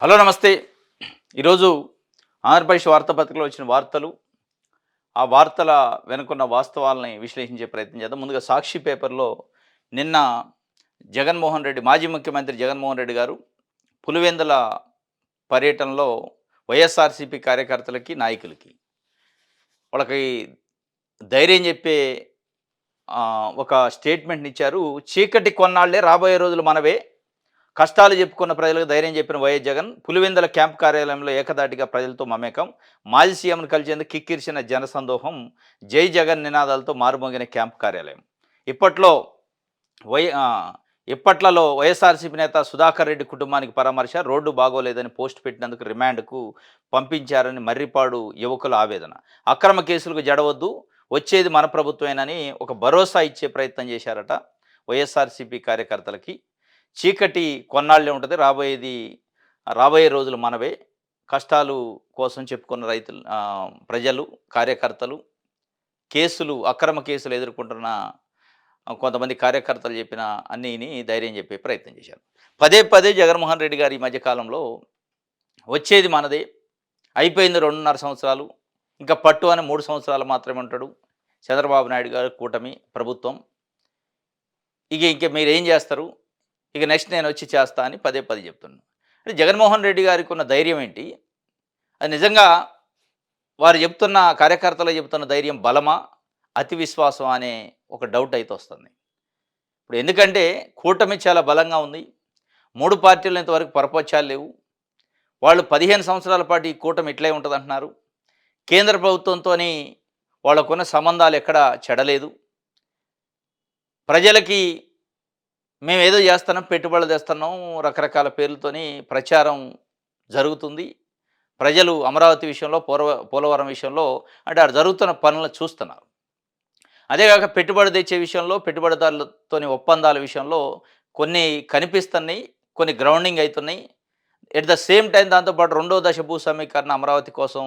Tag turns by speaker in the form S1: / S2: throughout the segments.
S1: Hello నమస్తే. ఈరోజు ఆంధ్రప్రదేశ్ వార్తాపత్రికలో వచ్చిన వార్తలు, ఆ వార్తల వెనుకున్న వాస్తవాలని విశ్లేషించే ప్రయత్నం చేద్దాం. ముందుగా సాక్షి పేపర్‌లో నిన్న జగన్మోహన్ రెడ్డి, మాజీ ముఖ్యమంత్రి జగన్మోహన్ రెడ్డి గారు పులివెందుల పర్యటనలో వైఎస్ఆర్‌సీపీ కార్యకర్తలకి, నాయకులకి వాళ్ళకి ధైర్యం చెప్పే ఒక స్టేట్మెంట్‌నిచ్చారు. చీకటి కొన్నాళ్లే రాబోయే రోజులు మనవే. కష్టాలు చెప్పుకున్న ప్రజలకు ధైర్యం చెప్పిన వైఎస్ జగన్ పులివెందుల క్యాంప్ కార్యాలయంలో ఏకధాటిగా ప్రజలతో మమేకం. మాజీ సీఎంను కలిసేందుకు కిక్కిరిసిన జనసందోహం. జై జగన్ నినాదాలతో మారుమోగిన క్యాంప్ కార్యాలయం. ఇప్పట్లో వై ఆ, ఇప్పట్లలో వైఎస్ఆర్సీపీ నేత సుధాకర్ రెడ్డి కుటుంబానికి పరామర్శ. రోడ్డు బాగోలేదని పోస్ట్ పెట్టినందుకు రిమాండ్కు పంపించారని మర్రిపాడు యువకుల ఆవేదన. అక్రమ కేసులకు జడవద్దు, వచ్చేది మన ప్రభుత్వేనని ఒక భరోసా ఇచ్చే ప్రయత్నం చేశారట వైఎస్ఆర్సీపీ కార్యకర్తలకి. చీకటి కొన్నాళ్ళే ఉంటుంది, రాబోయే రోజులు మనవే. కష్టాలు కోసం చెప్పుకున్న రైతులు, ప్రజలు, కార్యకర్తలు, అక్రమ కేసులు ఎదుర్కొంటున్న కొంతమంది కార్యకర్తలు చెప్పిన అన్నీని ధైర్యం చెప్పే ప్రయత్నం చేశారు. పదే పదే జగన్మోహన్ రెడ్డి గారు ఈ మధ్యకాలంలో వచ్చేది మనదే, అయిపోయింది 2.5 సంవత్సరాలు, ఇంకా పట్టు అని 3 సంవత్సరాలు మాత్రమే ఉంటాడు చంద్రబాబు నాయుడు గారు, కూటమి ప్రభుత్వం, ఇంక మీరేం చేస్తారు, ఇక నెక్స్ట్ నేను వచ్చి చేస్తా అని పదే పదే చెప్తున్నాను. అంటే జగన్మోహన్ రెడ్డి గారికి ఉన్న ధైర్యం ఏంటి? అది నిజంగా వారు చెప్తున్న, కార్యకర్తలు చెప్తున్న ధైర్యం బలమా, అతి విశ్వాసం అనే ఒక డౌట్ అయితే వస్తుంది. ఇప్పుడు ఎందుకంటే కూటమి చాలా బలంగా ఉంది. 3 పార్టీలు ఇంతవరకు పరపక్షాలు లేవు. వాళ్ళు 15 సంవత్సరాల పాటు ఈ కూటమి ఇట్లే ఉంటుందంటున్నారు. కేంద్ర ప్రభుత్వంతోని వాళ్ళకున్న సంబంధాలు ఎక్కడా చెడలేదు. ప్రజలకి మేమేదో చేస్తున్నాం, పెట్టుబడులు తెస్తున్నాం, రకరకాల పేర్లతోని ప్రచారం జరుగుతుంది. ప్రజలు అమరావతి విషయంలో, పోలవరం విషయంలో అంటే అక్కడ జరుగుతున్న పనులను చూస్తున్నారు. అదేగాక పెట్టుబడి తెచ్చే విషయంలో, పెట్టుబడిదారులతోని ఒప్పందాల విషయంలో కొన్ని కనిపిస్తున్నాయి, కొన్ని గ్రౌండింగ్ అవుతున్నాయి. ఎట్ ద సేమ్ టైం దాంతోపాటు రెండో దశ భూ సమీకరణ అమరావతి కోసం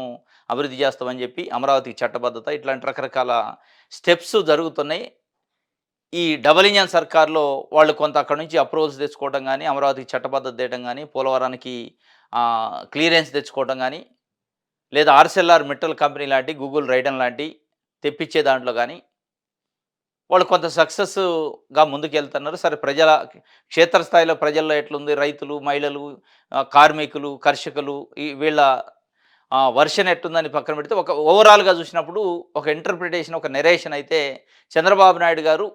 S1: అభివృద్ధి చేస్తామని చెప్పి, అమరావతికి చట్టబద్ధత, ఇట్లాంటి రకరకాల స్టెప్స్ జరుగుతున్నాయి. ఈ డబుల్ ఇంజన్ సర్కార్‌లో వాళ్ళు కొంత అక్కడి నుంచి అప్రూవల్స్ తెచ్చుకోవడం గానీ, అమరావతికి చట్టబద్ధత తేవడం గానీ, పోలవరానికి క్లియరెన్స్ తెచ్చుకోవడం గానీ, లేదా ఆర్సెల్ఆర్ మిట్టల్ కంపెనీ లాంటి, గూగుల్ రైడన్ లాంటి తెప్పించే దాంట్లో గానీ, వాళ్ళు కొంత సక్సెస్‌గా ముందుకెళ్తున్నారు. సరే, క్షేత్రస్థాయిలో ప్రజల్లో ఎట్లుంది, రైతులు, మహిళలు, కార్మికులు, కర్షకులు, వీళ్ళ వర్షన్ ఎట్టుందని పక్కన పెడితే, ఒక ఓవరాల్‌గా చూసినప్పుడు ఒక ఇంటర్ప్రిటేషన్, ఒక నెరేషన్ అయితే చంద్రబాబు నాయుడు గారు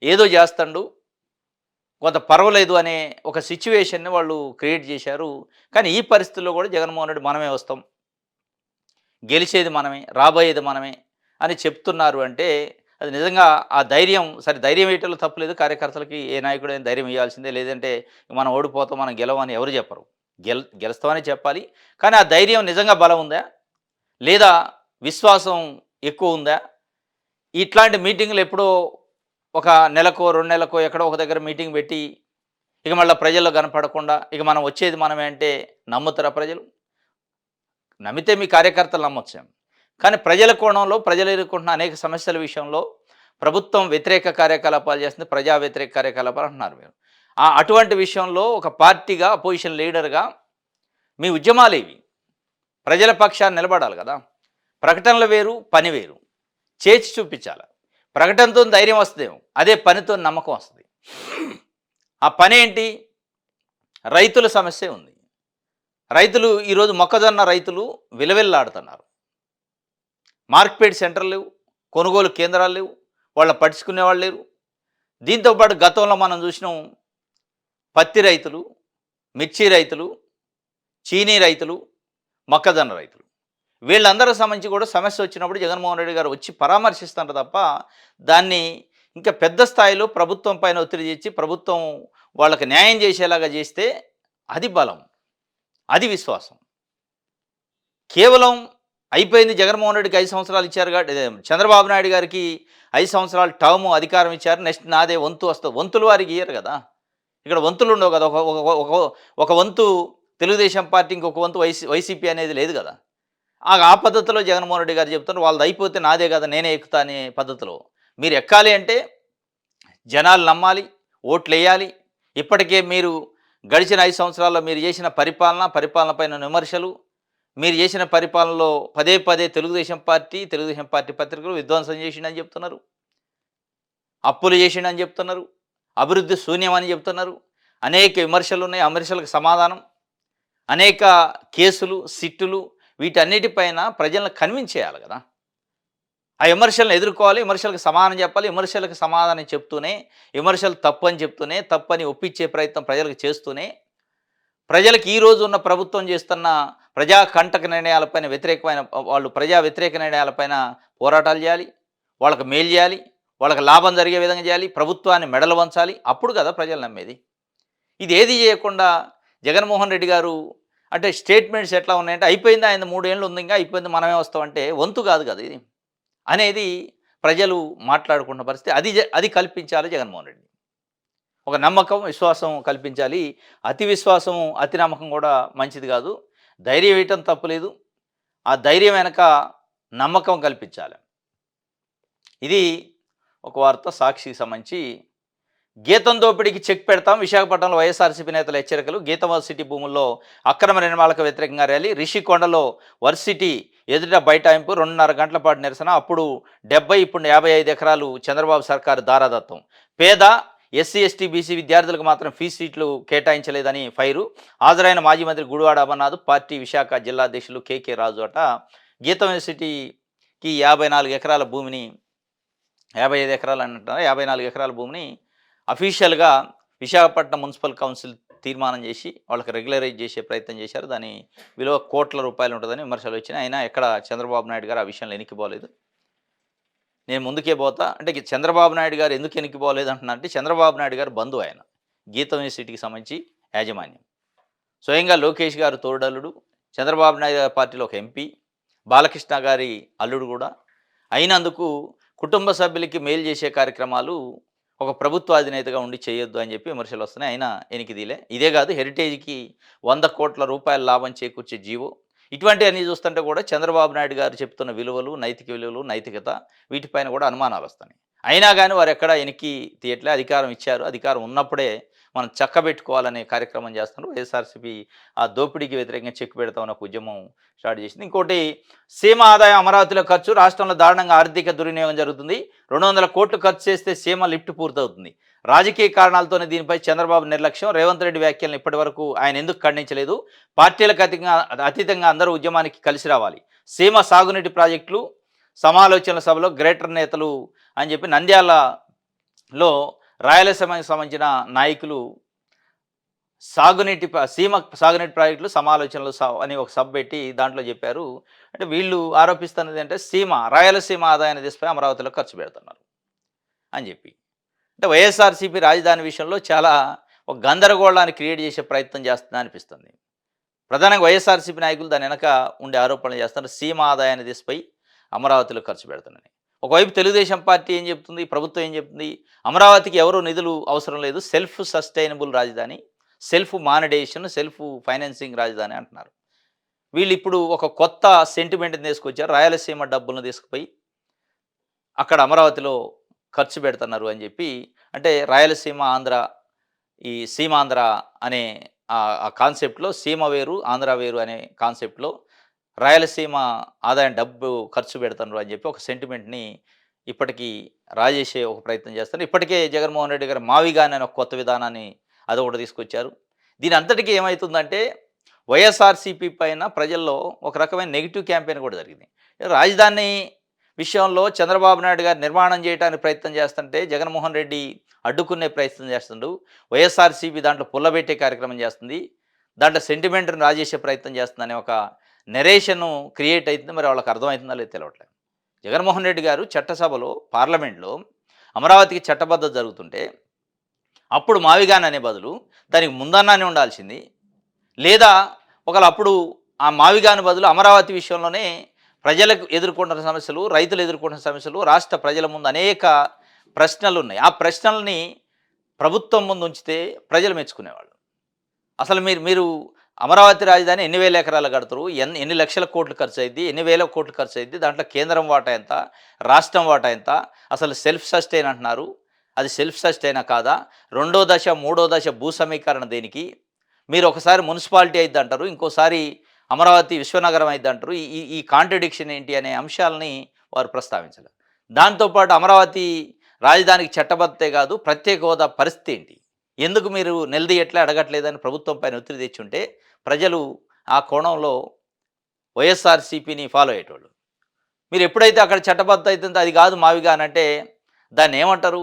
S1: ఏదో చేస్తాడు, కొంత పర్వాలేదు అనే ఒక సిచ్యువేషన్‌ని వాళ్ళు క్రియేట్ చేశారు. కానీ ఈ పరిస్థితుల్లో కూడా జగన్మోహన్ రెడ్డి మనమే వస్తాం, గెలిచేది మనమే, రాబోయేది మనమే అని చెప్తున్నారు. అంటే అది నిజంగా ఆ ధైర్యం, సరే ధైర్యం ఇవ్వటంలో తప్పులేదు. కార్యకర్తలకి ఏ నాయకుడైనా ధైర్యం ఇవ్వాల్సిందే. లేదంటే మనం ఓడిపోతాం, మనం గెలవని ఎవరు చెప్పరు. గెలుస్తామని చెప్పాలి. కానీ ఆ ధైర్యం నిజంగా బలం ఉందా? లేదా విశ్వాసం ఎక్కువ ఉందా? ఇట్లాంటి మీటింగులు ఎప్పుడో ఒక నెలకో, 2 నెలలకో ఎక్కడో ఒక దగ్గర మీటింగ్ పెట్టి, ఇక మళ్ళీ ప్రజల్లో కనపడకుండా, ఇక మనం వచ్చేది మనమే అంటే నమ్ముతారా ప్రజలు? నమ్మితే మీ కార్యకర్తలు నమ్మొచ్చేమో. కానీ ప్రజల కోణంలో, ప్రజలు ఎదుర్కొంటున్న అనేక సమస్యల విషయంలో ప్రభుత్వం వ్యతిరేక కార్యకలాపాలు చేస్తుంది, ప్రజా వ్యతిరేక కార్యకలాపాలు అంటున్నారు మీరు. అటువంటి విషయంలో ఒక పార్టీగా, అపోజిషన్ లీడర్‌గా మీ ఉద్యమాలేవి? ప్రజల పక్షాన నిలబడాలి కదా! ప్రకటనలు వేరు, పని వేరు. చేసి చూపించాలి. ప్రకటనతో ధైర్యం వస్తుందేమో, అదే పనితో నమ్మకం వస్తుంది. ఆ పనేంటి? రైతుల సమస్య ఉంది. రైతులు ఈరోజు మొక్కజొన్న రైతులు విలవిల్లాడుతున్నారు. మార్కెట్ సెంటర్లు లేవు, కొనుగోలు కేంద్రాలు లేవు, వాళ్ళని పట్టించుకునేవాళ్ళు లేరు. దీంతోపాటు గతంలో మనం చూసినాం, పత్తి రైతులు, మిర్చి రైతులు, చీనీ రైతులు, మొక్కజొన్న రైతులు, వీళ్ళందరికి సంబంధించి కూడా సమస్య వచ్చినప్పుడు జగన్మోహన్ రెడ్డి గారు వచ్చి పరామర్శిస్తారు తప్ప, దాన్ని ఇంకా పెద్ద స్థాయిలో ప్రభుత్వం పైన ఒత్తిడి చేసి, ప్రభుత్వం వాళ్ళకి న్యాయం చేసేలాగా చేస్తే అది బలం, అది విశ్వాసం. కేవలం అయిపోయింది, జగన్మోహన్ రెడ్డికి 5 సంవత్సరాలు ఇచ్చారు కాబట్టి, చంద్రబాబు నాయుడు గారికి 5 సంవత్సరాలు టర్మ్ అధికారం ఇచ్చారు, నెక్స్ట్ నాదే వంతు వస్తుంది. వంతులు వారికి ఇయ్యరు కదా! ఇక్కడ వంతులు ఉండవు కదా! ఒక వంతు తెలుగుదేశం పార్టీ, ఇంకొక వంతు వైసీపీ అనేది లేదు కదా! ఆ పద్ధతిలో జగన్మోహన్ రెడ్డి గారు చెప్తున్నారు, వాళ్ళది అయిపోతే నాదే కదా, నేనే ఎక్కుతా అనే పద్ధతిలో. మీరు ఎక్కాలి అంటే జనాలు నమ్మాలి, ఓట్లేయాలి. ఇప్పటికే మీరు గడిచిన 5 సంవత్సరాల్లో మీరు చేసిన పరిపాలన పైన విమర్శలు, మీరు చేసిన పరిపాలనలో పదే పదే తెలుగుదేశం పార్టీ పత్రికలు విధ్వంసం చేసిండని చెప్తున్నారు. అప్పులు చేసిండని చెప్తున్నారు. అభివృద్ధి శూన్యమని చెప్తున్నారు. అనేక విమర్శలున్నాయి. ఆ విమర్శలకు సమాధానం, అనేక కేసులు, సిట్టులు వీటన్నిటిపైన ప్రజలను కన్విన్స్ చేయాలి కదా! ఆ విమర్శలను ఎదుర్కోవాలి. విమర్శలకు సమాధానం చెప్పాలి. విమర్శలకు సమాధానం చెప్తూనే, విమర్శలు తప్పని చెప్తూనే, తప్పని ఒప్పించే ప్రయత్నం ప్రజలకు చేస్తూనే, ప్రజలకు ఈరోజు ఉన్న ప్రభుత్వం చేస్తున్న ప్రజా కంటక నిర్ణయాలపైన వ్యతిరేకమైన వాళ్ళు ప్రజా వ్యతిరేక నిర్ణయాలపైన పోరాటాలు చేయాలి. వాళ్ళకి మేలు చేయాలి. వాళ్ళకి లాభం జరిగే విధంగా చేయాలి. ప్రభుత్వాన్ని మెడలు వంచాలి. అప్పుడు కదా ప్రజలు నమ్మేది. ఇది ఏది చేయకుండా జగన్మోహన్ రెడ్డి గారు అంటే స్టేట్మెంట్స్ ఎట్లా ఉన్నాయంటే అయిపోయింది, ఆయన 3 ఏళ్ళు ఉంది, ఇంకా అయిపోయింది, మనమే వస్తామంటే వంతు కాదు కదా ఇది అనేది ప్రజలు మాట్లాడుకున్న పరిస్థితి. అది కల్పించాలి జగన్మోహన్ రెడ్డి. ఒక నమ్మకం, విశ్వాసం కల్పించాలి. అతి విశ్వాసం, అతి నమ్మకం కూడా మంచిది కాదు. ధైర్యం ఇవ్వటం తప్పులేదు. ఆ ధైర్యం వెనక నమ్మకం కల్పించాలి. ఇది ఒక వార్త. సాక్షికి సంబంధించి గీతం దోపిడీకి చెక్ పెడతాం, విశాఖపట్నంలో వైఎస్ఆర్సీపీ నేతల హెచ్చరికలు. గీతం వర్సిటీ భూముల్లో అక్రమ నిర్మాణాలకు వ్యతిరేకంగా ర్యాలీ. రిషికొండలో వర్సిటీ ఎదుట బైఠాయింపు. 2.5 గంటల పాటు నిరసన. అప్పుడు 70, ఇప్పుడు 55 ఎకరాలు చంద్రబాబు సర్కారు దారాదత్తం. పేద ఎస్సీ, ఎస్టీ, బీసీ విద్యార్థులకు మాత్రం ఫీజు సీట్లు కేటాయించలేదని ఫైరు. హాజరైన మాజీ మంత్రి గుడివాడ అమర్నాథ్. పార్టీ విశాఖ జిల్లా అధ్యక్షులు కేకే రాజు అట గీతం యూనివర్సిటీకి 54 ఎకరాల భూమిని, 55 ఎకరాలు అంటున్నారు, 54 ఎకరాల భూమిని అఫీషియల్గా విశాఖపట్నం మున్సిపల్ కౌన్సిల్ తీర్మానం చేసి వాళ్ళకి రెగ్యులరైజ్ చేసే ప్రయత్నం చేశారు. దాని విలువ కోట్ల రూపాయలు ఉంటుందని విమర్శలు వచ్చినాయి. అయినా ఎక్కడ చంద్రబాబు నాయుడు గారు ఆ విషయంలో ఎనికిపోలేదు. నేను ముందుకే పోతా అంటే చంద్రబాబు నాయుడు గారు ఎందుకు ఎనికిపోలేదు అంటున్నా అంటే చంద్రబాబు నాయుడు గారు బంధువు ఆయన. గీతం యూనివర్సిటీకి సంబంధించి యాజమాన్యం స్వయంగా లోకేష్ గారు తోడల్లుడు, చంద్రబాబు నాయుడు గారి పార్టీలో ఒక ఎంపీ, బాలకృష్ణ గారి అల్లుడు కూడా అయినందుకు కుటుంబ సభ్యులకి మేలు చేసే కార్యక్రమాలు ఒక ప్రభుత్వ అధినేతగా ఉండి చేయొద్దు అని చెప్పి విమర్శలు వస్తున్నాయి. అయినా ఎనికిదిలే. ఇదే కాదు, హెరిటేజ్కి 100 కోట్ల రూపాయల లాభం చేకూర్చే జీవో, ఇటువంటివన్నీ చూస్తుంటే కూడా చంద్రబాబు నాయుడు గారు చెప్తున్న విలువలు, నైతిక విలువలు, నైతికత వీటిపైన కూడా అనుమానాలు వస్తున్నాయి. అయినా కానీ వారు ఎక్కడ ఎనికి తీయట్లే. అధికారం ఇచ్చారు, అధికారం ఉన్నప్పుడే మనం చక్కబెట్టుకోవాలనే కార్యక్రమం చేస్తున్నారు. వైఎస్ఆర్సీపీ ఆ దోపిడీకి వ్యతిరేకంగా చెక్ పెడతామని ఒక ఉద్యమం స్టార్ట్ చేసింది. ఇంకోటి, సీమ ఆదాయం అమరావతిలో ఖర్చు. రాష్ట్రంలో దారుణంగా ఆర్థిక దుర్వినియోగం జరుగుతుంది. 200 కోట్లు ఖర్చు చేస్తే సీమ లిఫ్ట్ పూర్తవుతుంది. రాజకీయ కారణాలతోనే దీనిపై చంద్రబాబు నిర్లక్ష్యం. రేవంత్ రెడ్డి వ్యాఖ్యలను ఇప్పటి వరకు ఆయన ఎందుకు ఖండించలేదు? పార్టీలకు అతీతంగా అందరూ ఉద్యమానికి కలిసి రావాలి. సీమ సాగునీటి ప్రాజెక్టులు సమాలోచనల సభలో గ్రేటర్ నేతలు అని చెప్పి నంద్యాలలో రాయలసీమకు సంబంధించిన నాయకులు సీమ సాగునీటి ప్రాజెక్టులు సమాలోచనలు అని ఒక సభ పెట్టి దాంట్లో చెప్పారు. అంటే వీళ్ళు ఆరోపిస్తున్నది అంటే రాయలసీమ ఆదాయాన్ని తీసుకుని అమరావతిలో ఖర్చు పెడుతున్నారు అని చెప్పి. అంటే వైఎస్ఆర్సీపీ రాజధాని విషయంలో చాలా ఒక గందరగోళాన్ని క్రియేట్ చేసే ప్రయత్నం చేస్తుందని అనిపిస్తుంది. ప్రధానంగా వైఎస్ఆర్సీపీ నాయకులు దాని వెనక ఉండే ఆరోపణలు చేస్తున్నారు. సీమ ఆదాయాన్ని తీసుకుపోయి అమరావతిలో ఖర్చు పెడుతున్నారని. ఒకవైపు తెలుగుదేశం పార్టీ ఏం చెప్తుంది, ప్రభుత్వం ఏం చెప్తుంది? అమరావతికి ఎవరు నిధులు అవసరం లేదు, సెల్ఫ్ సస్టైనబుల్ రాజధాని, సెల్ఫ్ మానిటైజేషన్, సెల్ఫ్ ఫైనాన్సింగ్ రాజధాని అంటున్నారు. వీళ్ళు ఇప్పుడు ఒక కొత్త సెంటిమెంట్ని తీసుకొచ్చారు. రాయలసీమ డబ్బులను తీసుకుపోయి అక్కడ అమరావతిలో ఖర్చు పెడుతున్నారు అని చెప్పి. అంటే రాయలసీమ, ఆంధ్ర, ఈ సీమాంధ్ర అనే ఆ కాన్సెప్ట్లో సీమ వేరు, ఆంధ్ర వేరు అనే కాన్సెప్ట్లో రాయలసీమ ఆదాయం డబ్బు ఖర్చు పెడుతున్నారు అని చెప్పి ఒక సెంటిమెంట్ని ఇప్పటికీ రాజేసే ఒక ప్రయత్నం చేస్తారు. ఇప్పటికే జగన్మోహన్ రెడ్డి గారు మావిగాన్ అనే ఒక కొత్త విధానాన్ని అదొకటి తీసుకొచ్చారు. దీని అంతటికీ ఏమవుతుందంటే వైఎస్ఆర్సీపీ పైన ప్రజల్లో ఒక రకమైన నెగిటివ్ క్యాంపెయిన్ కూడా జరిగింది. రాజధాని విషయంలో చంద్రబాబు నాయుడు గారు నిర్మాణం చేయడానికి ప్రయత్నం చేస్తుంటే జగన్మోహన్ రెడ్డి అడ్డుకునే ప్రయత్నం చేస్తుండు. వైఎస్ఆర్సీపీ దాంట్లో పుల్లబెట్టే కార్యక్రమం చేస్తుంది, దాంట్లో సెంటిమెంట్ని రాజేసే ప్రయత్నం చేస్తుందనే ఒక నెరేషను క్రియేట్ అవుతుంది. మరి వాళ్ళకి అర్థమవుతుందా లేదు తెలియట్లేదు. జగన్మోహన్ రెడ్డి గారు చట్టసభలో, పార్లమెంట్లో అమరావతికి చట్టబద్ధత జరుగుతుంటే అప్పుడు మావిగాన్ అనే బదులు దానికి ముందన్నానే ఉండాల్సింది. లేదా ఒకవేళ అప్పుడు ఆ మావిగాన్ బదులు అమరావతి విషయంలోనే ప్రజలకు ఎదుర్కొంటున్న సమస్యలు, రైతులు ఎదుర్కొంటున్న సమస్యలు, రాష్ట్ర ప్రజల ముందు అనేక ప్రశ్నలు ఉన్నాయి. ఆ ప్రశ్నల్ని ప్రభుత్వం ముందు ఉంచితే ప్రజలు మెచ్చుకునేవాళ్ళు. అసలు మీరు అమరావతి రాజధాని ఎన్ని వేల ఎకరాలు కడతారు, ఎన్ని లక్షల కోట్లు ఖర్చు అయింది, ఎన్ని వేల కోట్లు ఖర్చు అయింది, దాంట్లో కేంద్రం వాటా ఎంత, రాష్ట్రం వాటా ఎంత, అసలు సెల్ఫ్ సస్టైన్ అంటున్నారు, అది సెల్ఫ్ సస్టైనా కాదా, రెండో దశ మూడో దశ భూ సమీకరణ దేనికి, మీరు ఒకసారి మున్సిపాలిటీ అయిద్దంటారు, ఇంకోసారి అమరావతి విశ్వనగరం అయిద్దంటారు. ఈ ఈ ఈ కాంట్రడిక్షన్ ఏంటి అనే అంశాలని వారు ప్రస్తావించలేదు. దాంతో పాటు అమరావతి రాజధానికి చట్టబద్ధతే కాదు, ప్రత్యేక హోదా పరిస్థితి ఏంటి? ఎందుకు మీరు నిలదీయట్లే, అడగట్లేదని ప్రభుత్వం పైన ఒత్తిడి తెచ్చుంటే ప్రజలు ఆ కోణంలో వైఎస్ఆర్‌సీపీని ఫాలో అయ్యేటోళ్ళు. మీరు ఎప్పుడైతే అక్కడ చట్టబద్ధత అయితుందో అది కాదు మావిగా అనంటే దాన్ని ఏమంటారు?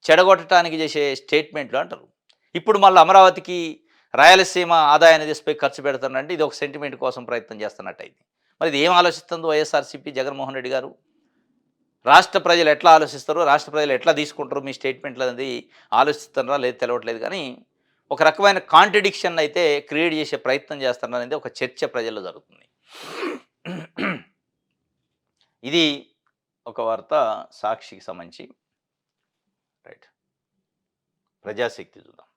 S1: చెడగొట్టడానికి చేసే స్టేట్మెంట్లు అంటారు. ఇప్పుడు మళ్ళీ అమరావతికి రాయలసీమ ఆదాయాన్ని తీసుకుపోయి ఖర్చు పెడుతున్నారంటే ఇది ఒక సెంటిమెంట్ కోసం ప్రయత్నం చేస్తున్నట్టయింది. మరి ఇది ఏం ఆలోచిస్తుందో వైఎస్ఆర్‌సీపీ జగన్మోహన్ రెడ్డి గారు? రాష్ట్ర ప్రజలు ఎట్లా ఆలోచిస్తారు, రాష్ట్ర ప్రజలు ఎట్లా తీసుకుంటారు మీ స్టేట్మెంట్లు అనేది ఆలోచిస్తున్నారా లేదు తెలవట్లేదు కానీ ఒక రకమైన కాంట్రడిక్షన్ అయితే క్రియేట్ చేసే ప్రయత్నం చేస్తున్నారనేది ఒక చర్చ ప్రజల్లో జరుగుతుంది. ఇది ఒక వార్త సాక్షికి సంబంధించి. రైట్. ప్రజాశక్తి చూద్దాం.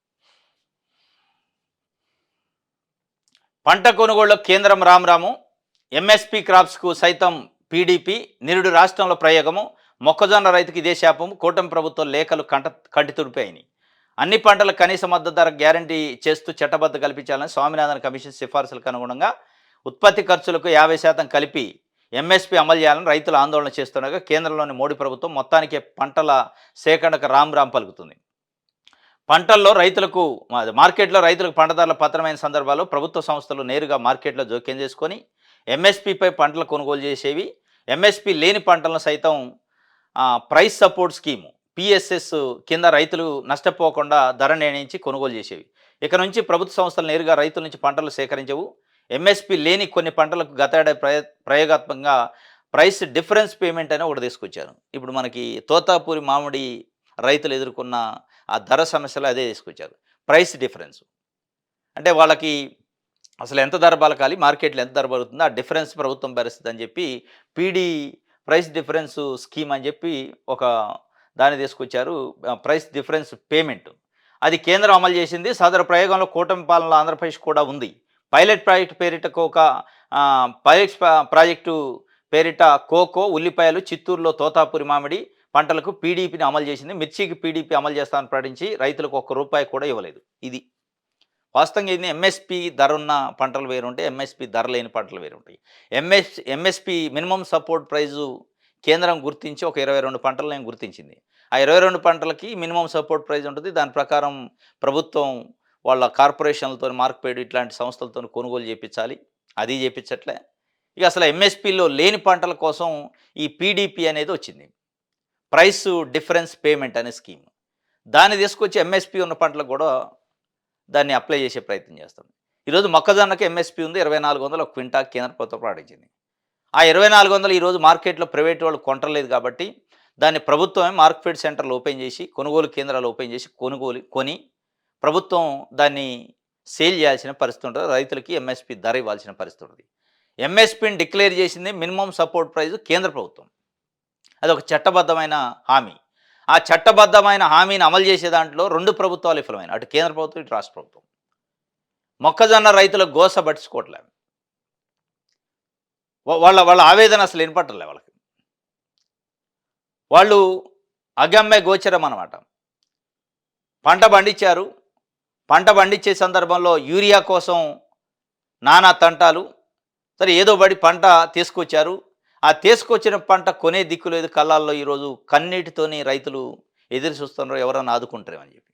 S1: పంట కొనుగోళ్లో కేంద్రం రామరాము, ఎంఎస్పీ క్రాప్స్కు సైతం పీడీపీ, నిరుడు రాష్ట్రంలో ప్రయోగము, మొక్కజొన్న రైతుకి ఇదే శాపము, కూటమి ప్రభుత్వం లేఖలు కంటి తుడిపాయని. అన్ని పంటల కనీస మద్దతు ధర గ్యారంటీ చేస్తూ చట్టబద్ధ కల్పించాలని స్వామినాథన్ కమిషన్ సిఫార్సులకు అనుగుణంగా ఉత్పత్తి ఖర్చులకు 50% కలిపి ఎంఎస్పీ అమలు చేయాలని రైతులు ఆందోళన చేస్తుండగా కేంద్రంలోని మోడీ ప్రభుత్వం మొత్తానికే పంటల సేకరణకు రామ్ పలుకుతుంది. పంటల్లో రైతులకు మార్కెట్లో రైతులకు పంట ధరల పతనమైన సందర్భాల్లో ప్రభుత్వ సంస్థలు నేరుగా మార్కెట్లో జోక్యం చేసుకొని ఎంఎస్పీపై పంటలు కొనుగోలు చేసేవి. ఎంఎస్పీ లేని పంటలను సైతం ప్రైస్ సపోర్ట్ స్కీము పిఎస్ఎస్ కింద రైతులు నష్టపోకుండా ధర నిర్ణయించి కొనుగోలు చేసేవి. ఇక నుంచి ప్రభుత్వ సంస్థలు నేరుగా రైతుల నుంచి పంటలు సేకరించవు. ఎంఎస్పీ లేని కొన్ని పంటలకు గత ఏడాది ప్రయోగాత్మకంగా ప్రైస్ డిఫరెన్స్ పేమెంట్ అని ఒకటి తీసుకొచ్చారు. ఇప్పుడు మనకి తోతాపూరి మామిడి రైతులు ఎదుర్కొన్న ఆ ధర సమస్యలు అదే తీసుకొచ్చారు. ప్రైస్ డిఫరెన్స్ అంటే వాళ్ళకి అసలు ఎంత ధర పలకాలి, మార్కెట్లో ఎంత ధర పలుకుతుందో ఆ డిఫరెన్స్ ప్రభుత్వం భరిస్తుంది అని చెప్పి పీడీ ప్రైస్ డిఫరెన్స్ స్కీమ్ అని చెప్పి ఒక దాన్ని తీసుకొచ్చారు. ప్రైస్ డిఫరెన్స్ పేమెంట్ అది కేంద్రం అమలు చేసింది. సదరు ప్రయోగంలో కూటమి పాలనలో ఆంధ్రప్రదేశ్ కూడా ఉంది. పైలట్ ప్రాజెక్టు పేరిట పైలట్ ప్రాజెక్టు పేరిట కోకో, ఉల్లిపాయలు, చిత్తూరులో తోతాపూరి మామిడి పంటలకు పీడీపీని అమలు చేసింది. మిర్చికి పీడీపీ అమలు చేస్తామని ప్రకటించి రైతులకు ₹1 కూడా ఇవ్వలేదు. ఇది వాస్తవంగా ఇది ఎంఎస్పీ ధర ఉన్న పంటలు వేరుంటాయి, ఎంఎస్పీ ధర లేని పంటలు వేరుంటాయి. ఎంఎస్పీ మినిమం సపోర్ట్ ప్రైజు కేంద్రం గుర్తించి ఒక 22 పంటలను గుర్తించింది. ఆ 22 పంటలకి మినిమం సపోర్ట్ ప్రైజ్ ఉంటుంది. దాని ప్రకారం ప్రభుత్వం వాళ్ళ కార్పొరేషన్లతో, మార్క్‌ఫెడ్ ఇట్లాంటి సంస్థలతో కొనుగోలు చేయించాలి. అది చేయించట్లే. ఇక అసలు ఎంఎస్పీలో లేని పంటల కోసం ఈ పీడీపీ అనేది వచ్చింది, ప్రైస్ డిఫరెన్స్ పేమెంట్ అనే స్కీమ్. దాన్ని తీసుకొచ్చి ఎంఎస్పీ ఉన్న పంటలకు కూడా దాన్ని అప్లై చేసే ప్రయత్నం చేస్తాం. ఈరోజు మొక్కజొన్నకి ఎంఎస్పీ ఉంది 2400 ఒక క్వింటా కేంద్ర ప్రభుత్వం ప్రకటించింది. ఆ 2400 ఈరోజు మార్కెట్లో ప్రైవేట్ వాళ్ళు కొంటలేదు కాబట్టి దాన్ని ప్రభుత్వమే మార్క్‌ఫెడ్ సెంటర్లు ఓపెన్ చేసి, కొనుగోలు కేంద్రాలు ఓపెన్ చేసి కొని ప్రభుత్వం దాన్ని సేల్ చేయాల్సిన పరిస్థితి ఉంటుంది. రైతులకి ఎంఎస్పీ ధర ఇవ్వాల్సిన పరిస్థితి ఉంటుంది. ఎంఎస్పీని డిక్లేర్ చేసింది మినిమం సపోర్ట్ ప్రైజ్ కేంద్ర ప్రభుత్వం. అదొక చట్టబద్ధమైన హామీ. ఆ చట్టబద్ధమైన హామీని అమలు చేసే దాంట్లో 2 ప్రభుత్వాలు విఫలమైన, అటు కేంద్ర ప్రభుత్వం, ఇటు రాష్ట్ర ప్రభుత్వం. మొక్కజొన్న రైతులకు గోస పట్టించుకోవట్లే. వాళ్ళ ఆవేదన అసలు వినపట్టలే వాళ్ళకి. వాళ్ళు అగమ్య గోచరం అన్నమాట. పంట పండించారు. పంట పండించే సందర్భంలో యూరియా కోసం నానా తంటాలు. సరే ఏదో పడి పంట తీసుకొచ్చారు. ఆ తీసుకొచ్చిన పంట కొనే దిక్కు లేదు. కళ్ళాల్లో ఈరోజు కన్నీటితోని రైతులు ఎదురు చూస్తున్నారు, ఎవరన్నా ఆదుకుంటారేమని చెప్పి.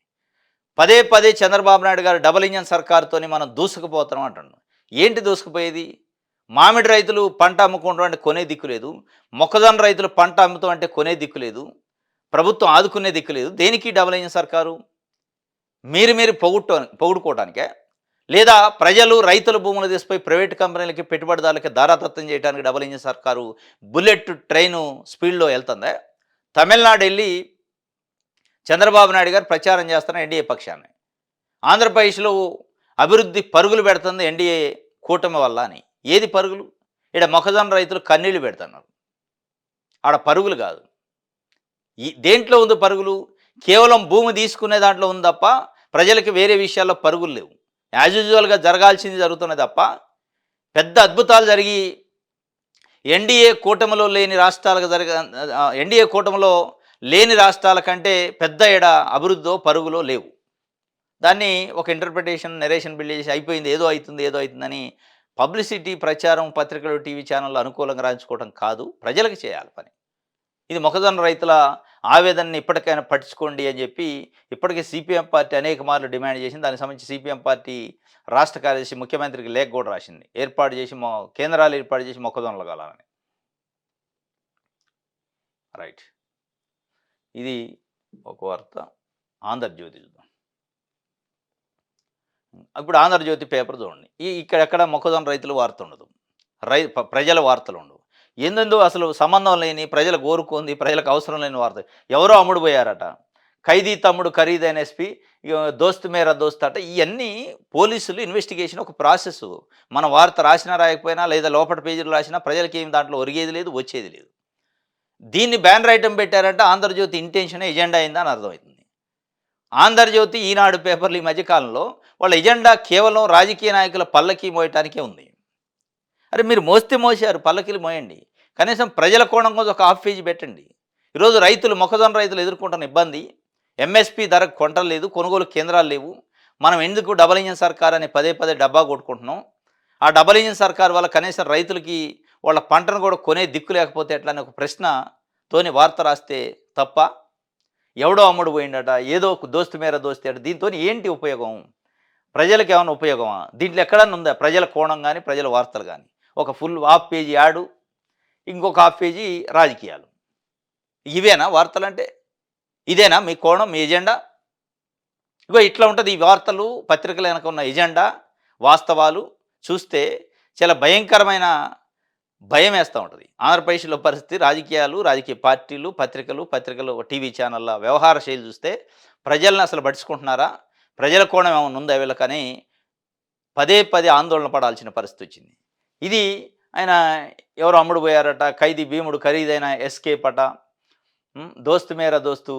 S1: పదే చంద్రబాబు నాయుడు గారు డబుల్ ఇంజన్ సర్కారుతోని మనం దూసుకుపోతున్నాం అంటున్నాం. ఏంటి దూసుకుపోయేది? మామిడి రైతులు పంట అమ్ముకుంటాం అంటే కొనే దిక్కు లేదు. మొక్కజొన్న రైతులు పంట అమ్ముతాం అంటే కొనే దిక్కు లేదు. ప్రభుత్వం ఆదుకునే దిక్కు లేదు. దేనికి డబుల్ ఇంజన్ సర్కారు? మీరు పొగుడుకోవటానికే, లేదా ప్రజలు రైతుల భూములు తీసుకుపోయి ప్రైవేట్ కంపెనీలకి, పెట్టుబడిదారులకి దారాదత్తం చేయడానికి డబుల్ ఇంజన్ సర్కారు బుల్లెట్ ట్రైను స్పీడ్లో వెళ్తుందా? తమిళనాడు వెళ్ళి చంద్రబాబు నాయుడు గారు ప్రచారం చేస్తున్న ఎన్డీఏ పక్షాన్ని, ఆంధ్రప్రదేశ్లో అభివృద్ధి పరుగులు పెడుతుంది ఎన్డీఏ కూటమి వల్ల అని. ఏది పరుగులు? ఇక్కడ మొక్కజొన్న రైతులు కన్నీళ్లు పెడుతున్నారు. ఆడ పరుగులు కాదు. దేంట్లో ఉంది పరుగులు? కేవలం భూమి తీసుకునే దాంట్లో ఉంది తప్ప ప్రజలకి వేరే విషయాల్లో పరుగులు లేవు. యాజ్ యూజువల్గా జరగాల్సింది జరుగుతున్నది తప్ప పెద్ద అద్భుతాలు జరిగి ఎన్డీఏ కూటమిలో లేని రాష్ట్రాల కంటే పెద్ద ఎడ అభివృద్ధో పరుగులో లేవు. దాన్ని ఒక ఇంటర్ప్రిటేషన్, నరేషన్ బిల్డ్ చేసి అయిపోయింది. ఏదో అయితుంది, ఏదో అయితుందని పబ్లిసిటీ, ప్రచారం, పత్రికలు, టీవీ ఛానెల్‌లు అనుకూలంగా రాయించుకోవడం కాదు. ప్రజలకు చేయాలి పని. ఇది మొక్కజొన్న రైతుల ఆవేదనని ఇప్పటికైనా పట్టించుకోండి అని చెప్పి ఇప్పటికే సిపిఎం పార్టీ అనేక మార్లు డిమాండ్ చేసింది. దానికి సంబంధించి సిపిఎం పార్టీ రాష్ట్ర కార్యదర్శి ముఖ్యమంత్రికి లేఖ కూడా రాసింది. ఏర్పాటు చేసి కేంద్రాలు ఏర్పాటు చేసి మొక్కజొన్నలు కాలాలని. రైట్. ఇది ఒక వార్త. ఆంధ్రజ్యోతి చూద్దాం. ఇప్పుడు ఆంధ్రజ్యోతి పేపర్ చూడండి. ఇక్కడెక్కడ మొక్కజొన్న రైతుల వార్త ఉండదు. ప్రజల వార్తలు ఉండవు. ఏందేందో అసలు సంబంధం లేని, ప్రజలకు కోరుకుంది, ప్రజలకు అవసరం లేని వార్త. ఎవరో అమ్ముడుపోయారట. ఖైదీ తమ్ముడు ఖరీదైన ఎస్పీ, దోస్త్ మేరా దోస్త్ అట. ఇవన్నీ పోలీసులు ఇన్వెస్టిగేషన్ ఒక ప్రాసెస్. మన వార్త రాసినా రాయకపోయినా, లేదా లోపల పేజీలు రాసినా ప్రజలకి ఏమి దాంట్లో ఒరిగేది లేదు, వచ్చేది లేదు. దీన్ని బ్యానర్ ఐటమ్ పెట్టారంటే ఆంధ్రజ్యోతి ఇంటెన్షన్, ఎజెండా అయిందని అర్థమవుతుంది. ఆంధ్రజ్యోతి, ఈనాడు పేపర్లు ఈ మధ్యకాలంలో వాళ్ళ ఎజెండా కేవలం రాజకీయ నాయకుల పల్లకి మోయటానికే ఉంది. అరే మీరు మోస్తే మోసారు, పల్లకీలు మోయండి. కనీసం ప్రజల కోణం కోసం ఒక హాఫ్ పేజీ పెట్టండి. ఈరోజు మొక్కజొన్న రైతులు ఎదుర్కొంటున్న ఇబ్బంది, ఎంఎస్పి ధరకు కొంటలేదు, కొనుగోలు కేంద్రాలు లేవు. మనం ఎందుకు డబల్ ఇంజిన్ సర్కార్ అని పదే పదే డబ్బా కొట్టుకుంటున్నాం. ఆ డబల్ ఇంజిన్ సర్కార్ వల్ల కనీసం రైతులకి వాళ్ళ పంటను కూడా కొనే దిక్కు లేకపోతే ఎట్లా అని ఒక ప్రశ్నతోని వార్త రాస్తే తప్ప, ఎవడో అమ్ముడు పోయిండట, ఏదో దోస్తు మేర దోస్తే అట. దీంతో ఏంటి ఉపయోగం? ప్రజలకు ఏమైనా ఉపయోగమా? దీంట్లో ఎక్కడన్నా ఉందా ప్రజల కోణం కానీ, ప్రజల వార్తలు కానీ? ఒక ఫుల్ హాఫ్ పేజీ యాడు, ఇంకొక హాఫ్ పేజీ రాజకీయాలు. ఇవేనా వార్తలంటే? ఇదేనా మీ కోణం, మీ ఎజెండా? ఇగో ఇట్లా ఉంటుంది ఈ వార్తలు, పత్రికల వెనక ఉన్న ఎజెండా, వాస్తవాలు చూస్తే చాలా భయంకరమైన భయం వేస్తూ ఉంటుంది. ఆంధ్రప్రదేశ్లో పరిస్థితి, రాజకీయాలు, రాజకీయ పార్టీలు, పత్రికలు, టీవీ ఛానళ్ళ వ్యవహార శైలి చూస్తే ప్రజలను అసలు పట్టించుకుంటున్నారా? ప్రజల కోణం ఏమైనా ఉందా వీళ్ళకని పదే పదే ఆందోళన పడాల్సిన పరిస్థితి వచ్చింది. ఇది ఆయన ఎవరు అమ్ముడు పోయారట, ఖైదీ భీముడు ఖరీదైన ఎస్కేప్ అట, దోస్తు మేర దోస్తు,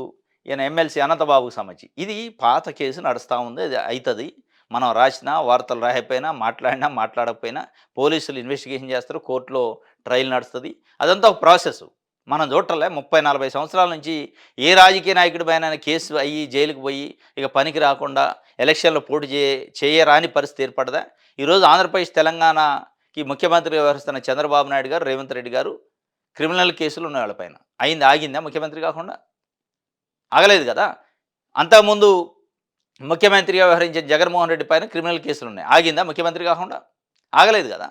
S1: ఈయన ఎమ్మెల్సీ అనంతబాబుకు సంబంధించి. ఇది పాత కేసు నడుస్తూ ఉంది. అది అవుతుంది. మనం రాసినా, వార్తలు రాయకపోయినా, మాట్లాడినా, మాట్లాడకపోయినా పోలీసులు ఇన్వెస్టిగేషన్ చేస్తారు, కోర్టులో ట్రయల్ నడుస్తుంది. అదంతా ఒక ప్రాసెస్. మనం చూడటంలే 30-40 సంవత్సరాల నుంచి ఏ రాజకీయ నాయకుడి పైన కేసు అయ్యి జైలుకి పోయి ఇక పనికి రాకుండా ఎలక్షన్లో పోటీ చేయరాని పరిస్థితి ఏర్పడదా? ఈరోజు ఆంధ్రప్రదేశ్, తెలంగాణకి ముఖ్యమంత్రిగా వ్యవహరిస్తున్న చంద్రబాబు నాయుడు గారు, రేవంత్ రెడ్డి గారు క్రిమినల్ కేసులు ఉన్నాయి వాళ్ళపైన. ఆగిందా ముఖ్యమంత్రి కాకుండా? ఆగలేదు కదా. అంతకుముందు ముఖ్యమంత్రిగా వ్యవహరించిన జగన్మోహన్ రెడ్డి పైన క్రిమినల్ కేసులు ఉన్నాయి. ఆగిందా ముఖ్యమంత్రి కాకుండా? ఆగలేదు కదా.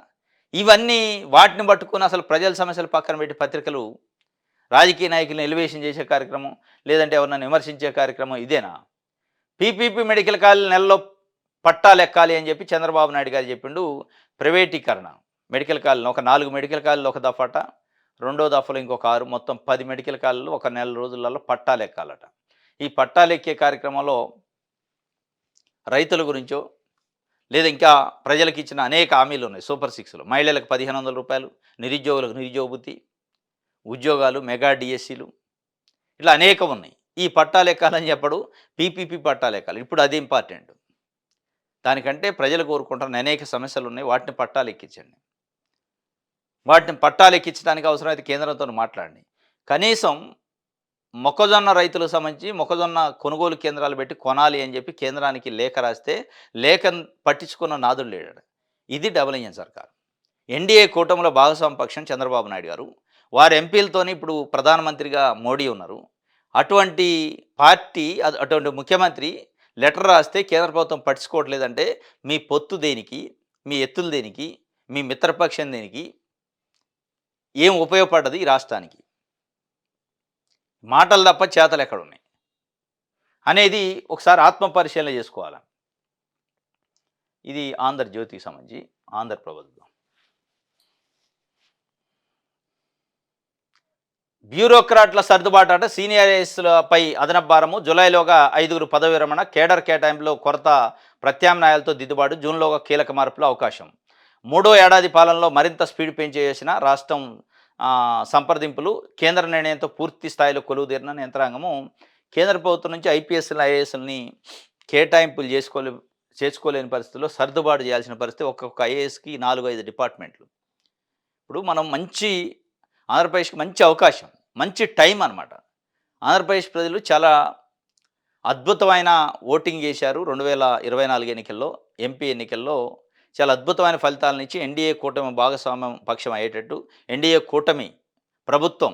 S1: ఇవన్నీ వాటిని పట్టుకుని అసలు ప్రజల సమస్యలు పక్కన పెట్టి పత్రికలు రాజకీయ నాయకులను ఎలివేషన్ చేసే కార్యక్రమం, లేదంటే ఎవరినైనా విమర్శించే కార్యక్రమం ఇదేనా? పీపీపీ మెడికల్ కాలేజ్ నెలలో పట్టాలు ఎక్కాలి అని చెప్పి చంద్రబాబు నాయుడు గారు చెప్పిండు. ప్రైవేటీకరణ మెడికల్ కాలేజ్ ఒక 4 మెడికల్ కాలేజీలు ఒక దఫాట, రెండో దఫలో ఇంకొక 6, మొత్తం 10 మెడికల్ కాలేజీలు ఒక నెల రోజులలో పట్టాలు ఎక్కాలట. ఈ పట్టాలు ఎక్కే కార్యక్రమంలో రైతుల గురించో, లేదా ఇంకా ప్రజలకు ఇచ్చిన అనేక హామీలు ఉన్నాయి. సూపర్ 6లో మహిళలకు 1500 రూపాయలు, నిరుద్యోగులకు నిరుద్యోగ భృతి, ఉద్యోగాలు, మెగా డిఎస్సీలు, ఇట్లా అనేకం ఉన్నాయి. ఈ పట్టాలు ఎక్కాలని చెప్పడు, పీపీపీ పట్టాలు ఎక్కాలి. ఇప్పుడు అది ఇంపార్టెంట్. దానికంటే ప్రజలు కోరుకుంటున్న అనేక సమస్యలు ఉన్నాయి. వాటిని పట్టాలు ఎక్కించండి. వాటిని పట్టాలు ఎక్కించడానికి అవసరమైతే కేంద్రంతో మాట్లాడండి. కనీసం మొక్కజొన్న రైతులకు సంబంధించి మొక్కజొన్న కొనుగోలు కేంద్రాలు పెట్టి కొనాలి అని చెప్పి కేంద్రానికి లేఖ రాస్తే లేఖను పట్టించుకున్న నాదుడు లేడు. ఇది డబుల్ ఇంజిన్ సర్కార్. ఎన్డీఏ కూటమిలో భాగస్వామ్య పక్షం చంద్రబాబు నాయుడు గారు, వారి ఎంపీలతోని ఇప్పుడు ప్రధానమంత్రిగా మోడీ ఉన్నారు. అటువంటి పార్టీ, అటువంటి ముఖ్యమంత్రి లెటర్ రాస్తే కేంద్ర ప్రభుత్వం పట్టించుకోవట్లేదంటే మీ పొత్తు దేనికి, మీ ఎత్తులు దేనికి, మీ మిత్రపక్షం దేనికి, ఏం ఉపయోగపడ్డది ఈ రాష్ట్రానికి? మాటలు తప్ప చేతలు ఎక్కడున్నాయి అనేది ఒకసారి ఆత్మపరిశీలన చేసుకోవాలి. ఇది ఆంధ్రజ్యోతికి సంబంధించి. ఆంధ్రప్రభుత్వం బ్యూరోక్రాట్ల సర్దుబాటు అట, సీనియర్ ఐఏఎస్లపై అదనపు భారము, జూలైలోగా 5 పదవి విరమణ, కేడర్ కేటాయింపులో కొరత, ప్రత్యామ్నాయాలతో దిద్దుబాటు, జూన్లోగా కీలక మార్పుల అవకాశం. 3వ ఏడాది పాలనలో మరింత స్పీడ్ పెంచేసిన రాష్ట్రం సంప్రదింపులు, కేంద్ర నిర్ణయంతో పూర్తి స్థాయిలో కొలువుదీరిన యంత్రాంగము. కేంద్ర ప్రభుత్వం నుంచి ఐపీఎస్లు, ఐఏఎస్లని కేటాయింపులు చేసుకోలేని పరిస్థితుల్లో సర్దుబాటు చేయాల్సిన పరిస్థితి. ఒక్కొక్క ఐఏఎస్కి 4-5 డిపార్ట్మెంట్లు. ఇప్పుడు మనం ఆంధ్రప్రదేశ్కి మంచి అవకాశం, మంచి టైం అనమాట. ఆంధ్రప్రదేశ్ ప్రజలు చాలా అద్భుతమైన ఓటింగ్ చేశారు 2024 ఎన్నికల్లో, ఎంపీ ఎన్నికల్లో చాలా అద్భుతమైన ఫలితాలనిచ్చి ఎన్డీఏ కూటమి భాగస్వామ్యం పక్షం అయ్యేటట్టు, ఎన్డీఏ కూటమి ప్రభుత్వం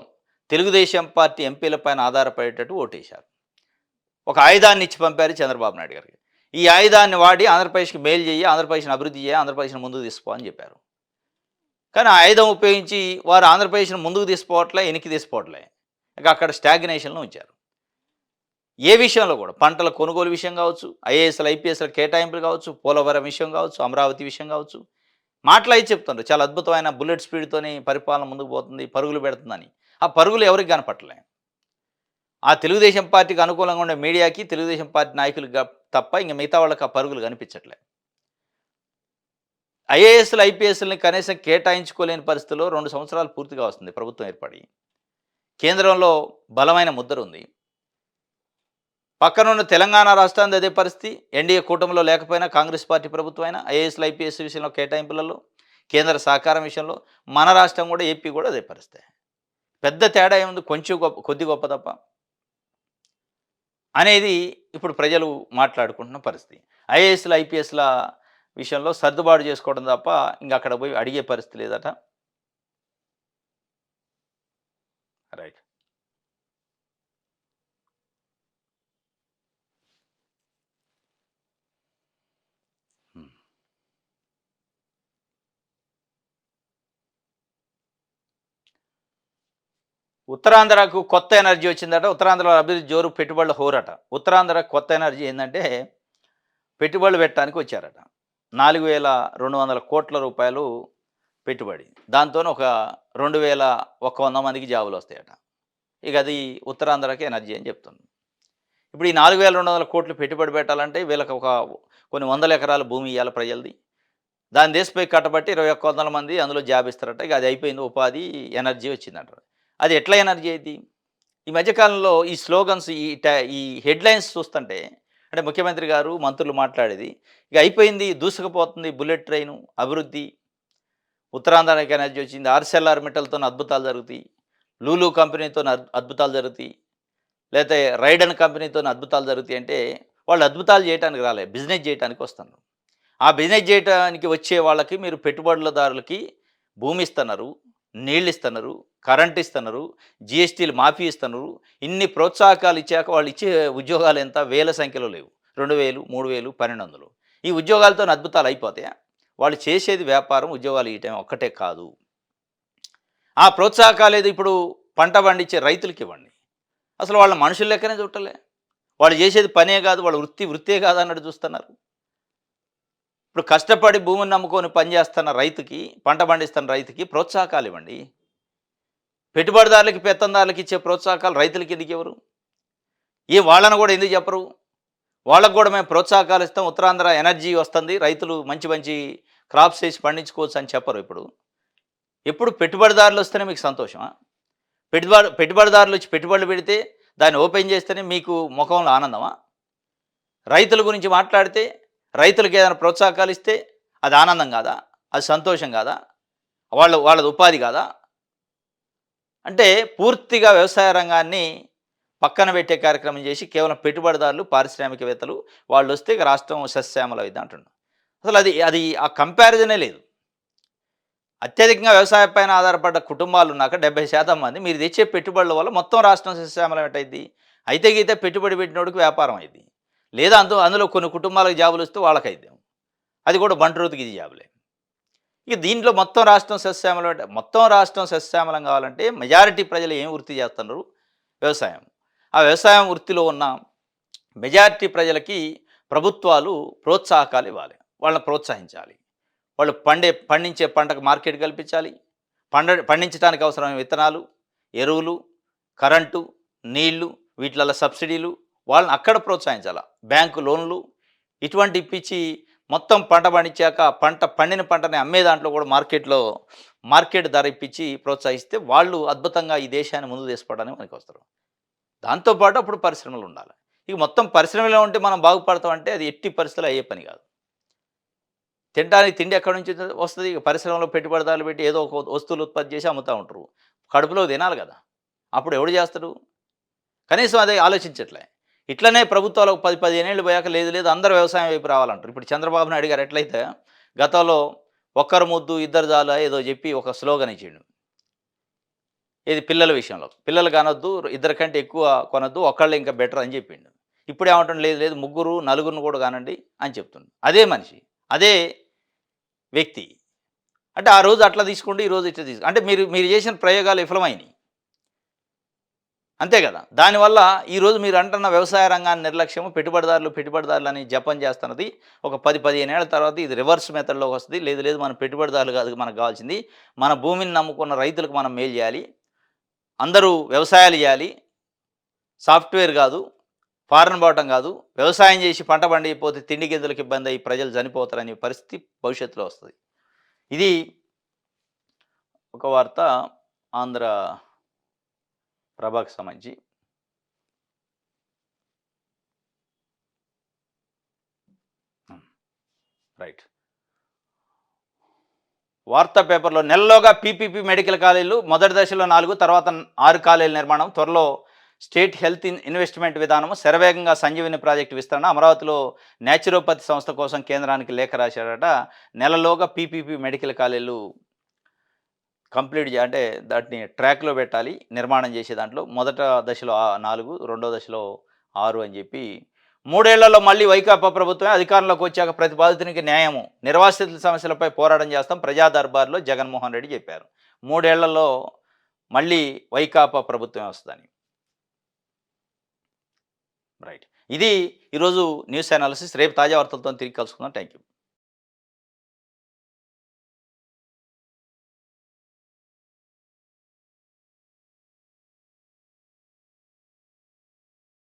S1: తెలుగుదేశం పార్టీ ఎంపీల పైన ఆధారపడేటట్టు ఓటేశారు. ఒక ఆయుధాన్ని ఇచ్చి పంపారు చంద్రబాబు నాయుడు గారికి. ఈ ఆయుధాన్ని వాడి ఆంధ్రప్రదేశ్‌కి మేలు చెయ్యి, ఆంధ్రప్రదేశ్‌ని అభివృద్ధి చేయి, ఆంధ్రప్రదేశ్‌ని ముందుకు తీసుకో అని చెప్పారు. కానీ ఆ ఆయుధం ఉపయోగించి వారు ఆంధ్రప్రదేశ్‌ని ముందుకు తీసుకోవట్లే, వెనక్కి తీసుకోవట్లే. ఇక అక్కడ స్టాగ్నేషన్‌లో ఉంచారు. ఏ విషయంలో కూడా పంటల కొనుగోలు విషయం కావచ్చు, ఐఏఎస్‌లు, ఐపీఎస్‌ల కేటాయింపులు కావచ్చు, పోలవరం విషయం కావచ్చు, అమరావతి విషయం కావచ్చు, మాటలైతే చెప్తుండ్రు. చాలా అద్భుతమైన బుల్లెట్ స్పీడ్‌తోని పరిపాలన ముందుకు పోతుంది, పరుగులు పెడుతుందని. ఆ పరుగులు ఎవరికీ కనపడట్లే. ఆ తెలుగుదేశం పార్టీకి అనుకూలంగా ఉండే మీడియాకి, తెలుగుదేశం పార్టీ నాయకులకి తప్ప ఇంక మిగతా వాళ్ళకి ఆ పరుగులు కనిపించట్లే. ఐఏఎస్‌లు, ఐపీఎస్‌లని కనీసం కేటాయించుకోలేని పరిస్థితిలో 2 సంవత్సరాలు పూర్తిగా వస్తుంది ప్రభుత్వం ఏర్పడి. కేంద్రంలో బలమైన ముద్ర ఉంది. పక్కనున్న తెలంగాణ రాష్ట్రానికి అదే పరిస్థితి. ఎన్డీఏ కూటమిలో లేకపోయినా కాంగ్రెస్ పార్టీ ప్రభుత్వం అయినా ఐఏఎస్‌లు, ఐపీఎస్ విషయంలో కేటాయింపులలో, కేంద్ర సహకారం విషయంలో మన రాష్ట్రం కూడా ఏపీ కూడా అదే పరిస్థితి. పెద్ద తేడా ఏముంది? కొంచెం గొప్ప కొద్ది గొప్ప తప్ప అనేది ఇప్పుడు ప్రజలు మాట్లాడుకుంటున్న పరిస్థితి. ఐఏఎస్‌ల, ఐపీఎస్‌ల విషయంలో సర్దుబాటు చేసుకోవడం తప్ప ఇంక అక్కడ పోయి అడిగే పరిస్థితి లేదట. రైట్. హ్మ్. ఉత్తరాంధ్రకు కొత్త ఎనర్జీ వచ్చిందట. ఉత్తరాంధ్రలో అభివృద్ధి జోరు, పెట్టుబడుల హోరట. ఉత్తరాంధ్రకు కొత్త ఎనర్జీ ఏందంటే పెట్టుబడులు పెట్టడానికి వచ్చారట. 4,200,00,00,000 పెట్టుబడి. దాంతోని ఒక 2,100 మందికి జాబులొస్తాయట. ఇక అది ఉత్తరాంధ్రకి ఎనర్జీ అని చెప్తుంది. ఇప్పుడు ఈ 4,200,00,00,000 పెట్టుబడి పెట్టాలంటే వీళ్ళకి కొన్ని వందల ఎకరాల భూమి ఇయ్యాల ప్రజలది. దాన్ని తీసిపోయి కట్టబట్టి 2,100 మంది అందులో జాబ్ ఇస్తారట. ఇక అది అయిపోయింది, ఉపాధి, ఎనర్జీ వచ్చిందంటారు. అది ఎట్లా ఎనర్జీ అయిద్ది? ఈ మధ్య కాలంలో ఈ స్లోగన్స్, ఈ హెడ్‌లైన్స్ చూస్తుంటే అంటే ముఖ్యమంత్రి గారు, మంత్రులు మాట్లాడేది ఇక అయిపోయింది, దూసుకుపోతుంది బుల్లెట్ ట్రైను, అభివృద్ధి, ఉత్తరాంధ్రకి ఎనర్జీ వచ్చింది, ఆర్సెల్ఆర్ మిట్టల్‌తోని అద్భుతాలు జరుగుతాయి, లూలు కంపెనీతోని అద్భుతాలు జరుగుతాయి, లేతే రైడన్ కంపెనీతోని అద్భుతాలు జరుగుతాయి అంటే వాళ్ళు అద్భుతాలు చేయటానికి రాలే, బిజినెస్ చేయటానికి వస్తున్నారు. ఆ బిజినెస్ చేయటానికి వచ్చే వాళ్ళకి మీరు పెట్టుబడులదారులకి భూమి ఇస్తున్నారు, నీళ్ళు ఇస్తున్నారు, కరెంట్ ఇస్తున్నారు, జీఎస్టీలు మాఫీ ఇస్తున్నారు. ఇన్ని ప్రోత్సాహకాలు ఇచ్చాక వాళ్ళు ఇచ్చే ఉద్యోగాలు ఎంత? వేల సంఖ్యలో లేవు. 2,000, 3,000, 1,200. ఈ ఉద్యోగాలతోని అద్భుతాలు అయిపోతాయా? వాళ్ళు చేసేది వ్యాపారం, ఉద్యోగాలు ఇయటం ఒక్కటే కాదు. ఆ ప్రోత్సాహకాలేదో ఇప్పుడు పంట పండించే రైతులకి ఇవ్వండి. అసలు వాళ్ళ మనుషుల లెక్కనే చూడలే. వాళ్ళు చేసేది పనే కాదు, వాళ్ళ వృత్తే కాదు అన్నట్టు చూస్తున్నారు. ఇప్పుడు కష్టపడి భూమిని నమ్ముకొని పనిచేస్తున్న రైతుకి, పంట పండిస్తున్న రైతుకి ప్రోత్సాహకాలు ఇవ్వండి. పెట్టుబడిదారులకి, పెత్తందారులకి ఇచ్చే ప్రోత్సాహకాలు రైతులకి ఎందుకు ఇవ్వరు? వాళ్ళని కూడా ఎందుకు చెప్పరు? వాళ్ళకు కూడా మేము ప్రోత్సాహకాలు ఇస్తాం, ఉత్తరాంధ్ర ఎనర్జీ వస్తుంది, రైతులు మంచి మంచి క్రాప్స్ వేసి పండించుకోవచ్చు అని చెప్పరు. ఎప్పుడు పెట్టుబడిదారులు వస్తేనే మీకు సంతోషమా? పెట్టుబడిదారులు వచ్చి పెట్టుబడులు పెడితే దాన్ని ఓపెన్ చేస్తేనే మీకు ముఖంలో ఆనందమా? రైతుల గురించి మాట్లాడితే, రైతులకు ఏదైనా ప్రోత్సాహకాలు ఇస్తే అది ఆనందం కాదా? అది సంతోషం కాదా? వాళ్ళది ఉపాధి కాదా? అంటే పూర్తిగా వ్యవసాయ రంగాన్ని పక్కన పెట్టే కార్యక్రమం చేసి కేవలం పెట్టుబడిదారులు, పారిశ్రామికవేత్తలు వాళ్ళొస్తే ఇక రాష్ట్రం సస్యశ్యామలమైద్ది అంటున్నాడు. అసలు అది అది ఆ కంపారిజనే లేదు. అత్యధికంగా వ్యవసాయం పైన ఆధారపడ్డ కుటుంబాలున్నాక 70% మంది మీరు తెచ్చే పెట్టుబడుల వల్ల మొత్తం రాష్ట్రం సస్యశ్యామలం ఎట్టయిద్ది? అయితే గీతే పెట్టుబడి పెట్టినోడికి వ్యాపారం అయింది. లేదా అందులో కొన్ని కుటుంబాలకు జాబులు వస్తే వాళ్ళకైద్దాం. అది కూడా బంట్రోతుకి ఇది జాబులే. ఇక దీంట్లో మొత్తం రాష్ట్రం సస్యశ్యామలం అంటే మొత్తం రాష్ట్రం సస్యశ్యామలం కావాలంటే మెజారిటీ ప్రజలు ఏం వృత్తి చేస్తున్నారు? వ్యవసాయం. ఆ వ్యవసాయం వృత్తిలో ఉన్న మెజారిటీ ప్రజలకి ప్రభుత్వాలు ప్రోత్సాహకాలు ఇవ్వాలి. వాళ్ళని ప్రోత్సహించాలి. వాళ్ళు పండించే పంటకు మార్కెట్ కల్పించాలి. పండించడానికి అవసరమైన విత్తనాలు, ఎరువులు, కరెంటు, నీళ్లు, వీటిలలో సబ్సిడీలు వాళ్ళని అక్కడ ప్రోత్సహించాలి. బ్యాంకు లోన్లు ఇటువంటి ఇప్పించి మొత్తం పంట పండించాక పండిన పంటని అమ్మే దాంట్లో కూడా మార్కెట్ ధర ఇప్పించి ప్రోత్సహిస్తే వాళ్ళు అద్భుతంగా ఈ దేశాన్ని ముందుకు తీసుకోవడానికి మనకి వస్తారు. దాంతోపాటు అప్పుడు పరిశ్రమలు ఉండాలి. ఇక మొత్తం పరిశ్రమలో ఉంటే మనం బాగుపడతామంటే అది ఎట్టి పరిస్థితుల్లో అయ్యే పని కాదు. తినడానికి తిండి ఎక్కడి నుంచి వస్తుంది? ఇక పరిశ్రమలో పెట్టుబడిదారులు పెట్టి ఏదో ఒక వస్తువులు ఉత్పత్తి చేసి అమ్ముతూ ఉంటారు. కడుపులో తినాలి కదా! అప్పుడు ఎవడు చేస్తాడు? కనీసం అదే ఆలోచించట్లే. ఇట్లనే ప్రభుత్వాలు ఒక 10, 15 ఏళ్ళు పోయాక లేదు లేదు అందరూ వ్యవసాయం వైపు రావాలంటారు. ఇప్పుడు చంద్రబాబు నాయుడు గారు ఎట్లయితే గతంలో ఒక్కరు ముద్దు ఇద్దరు జాల ఏదో చెప్పి ఒక స్లోగన్ ఇచ్చిండు. ఏది పిల్లల విషయంలో. పిల్లలు కనొద్దు, ఇద్దరి కంటే ఎక్కువ కొనొద్దు, ఒక్కళ్ళే ఇంకా బెటర్ అని చెప్పిండు. ఇప్పుడేమంటుండు లేదు లేదు ముగ్గురు, నలుగురిని కూడా కానండి అని చెప్తుండు. అదే మనిషి. అదే వ్యక్తి. అంటే ఆ రోజు అట్లా తీసుకుంటే ఈ రోజు ఇట్లా అంటే మీరు మీరు చేసిన ప్రయోగాలు విఫలమైనయి. అంతే గదా! దానివల్ల ఈరోజు మీరు అంటున్న వ్యవసాయ రంగాన్ని నిర్లక్ష్యము పెట్టుబడిదారులని జపం చేస్తున్నది. ఒక 10, 15 ఏళ్ల తర్వాత ఇది రివర్స్ మెథడ్‌లోకి వస్తది. లేదు లేదు మనం పెట్టుబడిదారులు కాదు మనకు కావాల్సింది. మన భూమిని నమ్ముకున్న రైతులకు మనం మేలు చేయాలి. అందరూ వ్యవసాయాలు చేయాలి. సాఫ్ట్‌వేర్ గాదు. ఫారెన్ పోవటం గాదు. వ్యవసాయం చేసి పంట పండియకపోతే తిండి గింజలకు ఇబ్బందయ్యి ప్రజలు చనిపోతారనే పరిస్థితి భవిష్యత్తులో వస్తది. ఇది ఒక వార్త ఆంధ్ర ప్రభకు సంబంధించి. రైట్. వార్తా పేపర్‌లో నెలలోగా పీపీపీ మెడికల్ కాలేజీలు మొదటి దశలో 4 తర్వాత 6 కాలేజీల నిర్మాణం. త్వరలో స్టేట్ హెల్త్ ఇన్వెస్ట్‌మెంట్ విధానము శరవేగంగా సంజీవని ప్రాజెక్టు విస్తరణ. అమరావతిలో న్యాచురోపతి సంస్థ కోసం కేంద్రానికి లేఖ రాశాడట. నెలలోగా పీపీపీ మెడికల్ కాలేజీలు కంప్లీట్ అంటే దాటిని ట్రాక్‌లో పెట్టాలి. నిర్మాణం చేసే దాంట్లో మొదట దశలో 4, రెండో దశలో 6 అని చెప్పి 3 ఏళ్లలో మళ్ళీ వైకాపా ప్రభుత్వమే అధికారంలోకి వచ్చాక ప్రతి బాధితునికి న్యాయము. నిర్వాసితుల సమస్యలపై పోరాటం చేస్తాం ప్రజా దర్బార్‌లో జగన్మోహన్ రెడ్డి చెప్పారు. 3 ఏళ్లలో మళ్ళీ వైకాపా ప్రభుత్వమే వస్తదని. రైట్. ఇది ఈరోజు న్యూస్ అనాలిసిస్. రేపు తాజా వార్తలతో తిరిగి కలుసుకుందాం. Thank you.